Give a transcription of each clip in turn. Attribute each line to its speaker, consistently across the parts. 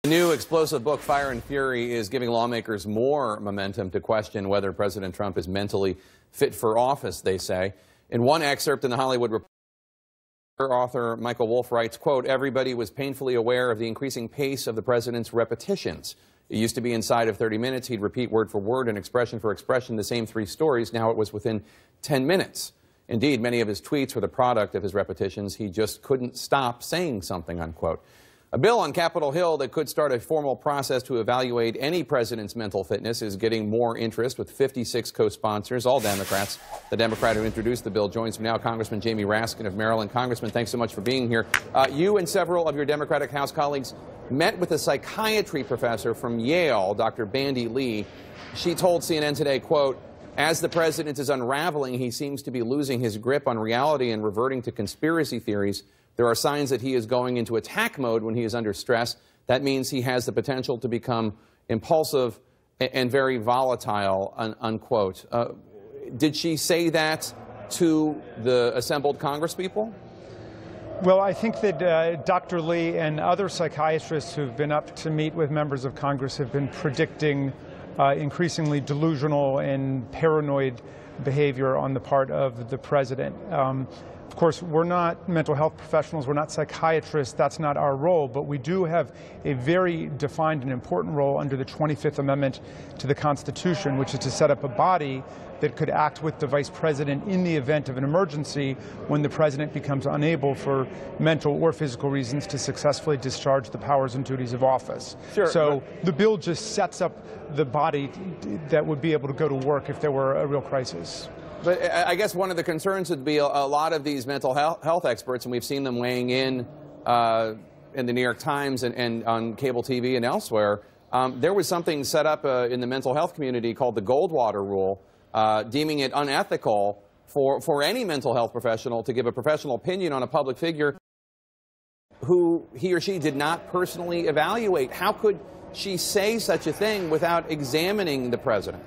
Speaker 1: The new explosive book, Fire and Fury, is giving lawmakers more momentum to question whether President Trump is mentally fit for office, they say. In one excerpt in the Hollywood Reporter, author Michael Wolff writes, quote, "Everybody was painfully aware of the increasing pace of the president's repetitions. It used to be inside of 30 minutes. He'd repeat word for word and expression for expression the same 3 stories. Now it was within 10 minutes. Indeed, many of his tweets were the product of his repetitions. He just couldn't stop saying something," unquote. A bill on Capitol Hill that could start a formal process to evaluate any president's mental fitness is getting more interest, with 56 co-sponsors, all Democrats. The Democrat who introduced the bill joins me now, Congressman Jamie Raskin of Maryland. Congressman, thanks so much for being here. You and several of your Democratic House colleagues met with a psychiatry professor from Yale, Dr. Bandy Lee. She told CNN today, quote, "As the president is unraveling, he seems to be losing his grip on reality and reverting to conspiracy theories. There are signs that he is going into attack mode when he is under stress. That means he has the potential to become impulsive and very volatile," unquote. Did she say that to the assembled congresspeople?
Speaker 2: Well, I think that Dr. Lee and other psychiatrists who've been up to meet with members of Congress have been predicting increasingly delusional and paranoid behavior on the part of the president. Of course, we're not mental health professionals, we're not psychiatrists, that's not our role, but we do have a very defined and important role under the 25th Amendment to the Constitution, which is to set up a body that could act with the vice president in the event of an emergency when the president becomes unable for mental or physical reasons to successfully discharge the powers and duties of office.
Speaker 1: Sure,
Speaker 2: so the bill just sets up the body that would be able to go to work if there were a real crisis.
Speaker 1: But I guess one of the concerns would be a lot of these mental health experts, and we've seen them weighing in the New York Times and on cable TV and elsewhere. There was something set up in the mental health community called the Goldwater Rule, deeming it unethical for any mental health professional to give a professional opinion on a public figure who he or she did not personally evaluate. How could she say such a thing without examining the president?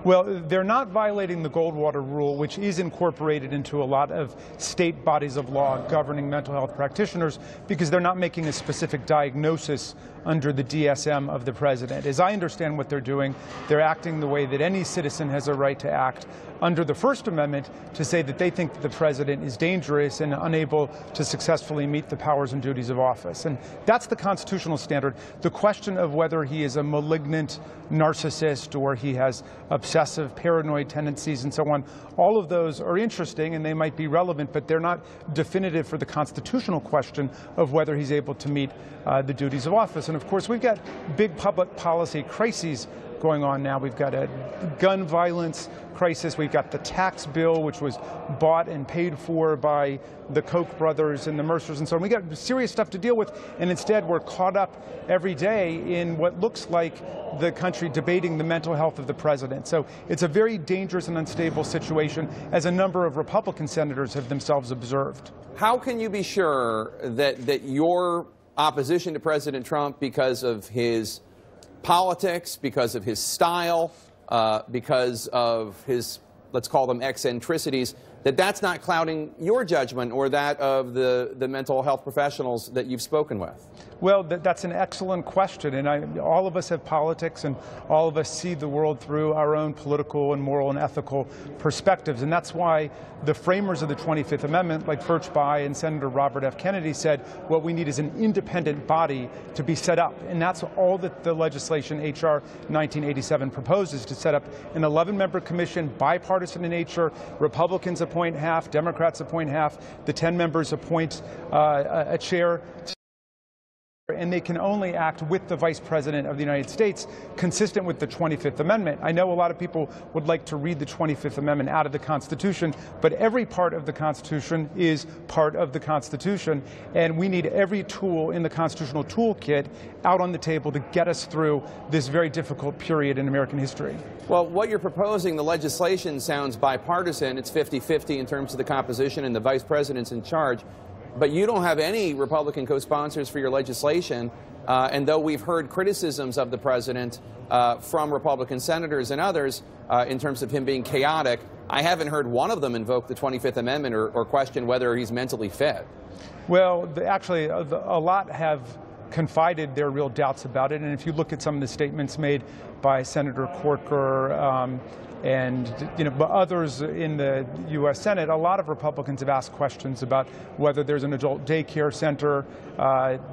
Speaker 2: Well, they're not violating the Goldwater Rule, which is incorporated into a lot of state bodies of law governing mental health practitioners, because they're not making a specific diagnosis under the DSM of the president. As I understand what they're doing, they're acting the way that any citizen has a right to act under the First Amendment, to say that they think that the president is dangerous and unable to successfully meet the powers and duties of office. And that's the constitutional standard. The question of whether he is a malignant narcissist or he has obsessive paranoid tendencies and so on, all of those are interesting and they might be relevant, but they're not definitive for the constitutional question of whether he's able to meet the duties of office. And of course, we've got big public policy crises going on now. We've got a gun violence crisis. We've got the tax bill, which was bought and paid for by the Koch brothers and the Mercers and so on. We got serious stuff to deal with, and instead we're caught up every day in what looks like the country debating the mental health of the president. So it's a very dangerous and unstable situation, as a number of Republican senators have themselves observed.
Speaker 1: How can you be sure that your opposition to President Trump, because of his politics, because of his style, because of his, let's call them eccentricities, that's not clouding your judgment or that of the mental health professionals that you've spoken with?
Speaker 2: Well, that's an excellent question, and all of us have politics, and all of us see the world through our own political and moral and ethical perspectives, and that's why the framers of the 25th Amendment, like Birch Bayh and Senator Robert F. Kennedy, said what we need is an independent body to be set up, and that's all that the legislation, H.R. 1987, proposes, to set up an 11-member commission, bipartisan in nature. Republicans appoint half, Democrats appoint half, the 10 members appoint a chair, and they can only act with the Vice President of the United States, consistent with the 25th Amendment. I know a lot of people would like to read the 25th Amendment out of the Constitution, but every part of the Constitution is part of the Constitution, and we need every tool in the constitutional toolkit out on the table to get us through this very difficult period in American history.
Speaker 1: Well, what you're proposing, the legislation, sounds bipartisan. It's 50-50 in terms of the composition, and the Vice President's in charge. But you don't have any Republican co-sponsors for your legislation, and though we've heard criticisms of the president from Republican senators and others in terms of him being chaotic, I haven't heard one of them invoke the 25th Amendment or question whether he's mentally fit.
Speaker 2: Well, actually, a lot have confided their real doubts about it. And if you look at some of the statements made by Senator Corker and but others in the U.S. Senate, a lot of Republicans have asked questions about whether there's an adult daycare center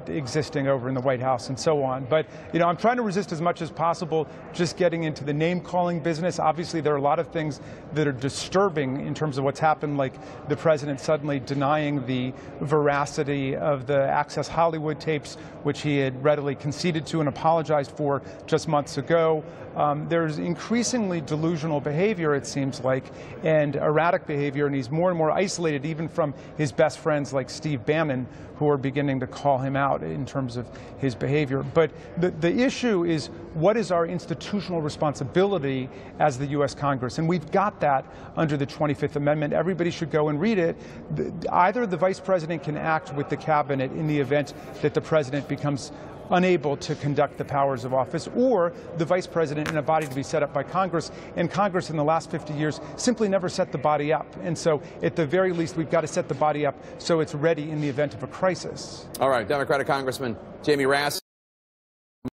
Speaker 2: existing over in the White House and so on. But I'm trying to resist as much as possible just getting into the name-calling business. Obviously, there are a lot of things that are disturbing in terms of what's happened, like the president suddenly denying the veracity of the Access Hollywood tapes, which he had readily conceded to and apologized for just months ago. There's increasingly delusional behavior, it seems like, and erratic behavior, and he's more and more isolated even from his best friends like Steve Bannon, who are beginning to call him out in terms of his behavior. But the issue is, what is our institutional responsibility as the U.S. Congress? And we've got that under the 25th Amendment. Everybody should go and read it. Either the vice president can act with the cabinet in the event that the president becomes unable to conduct the powers of office, or the vice president in a body to be set up by Congress. And Congress in the last 50 years simply never set the body up. And so at the very least, we've got to set the body up so it's ready in the event of a crisis.
Speaker 1: All right, Democratic Congressman Jamie Raskin.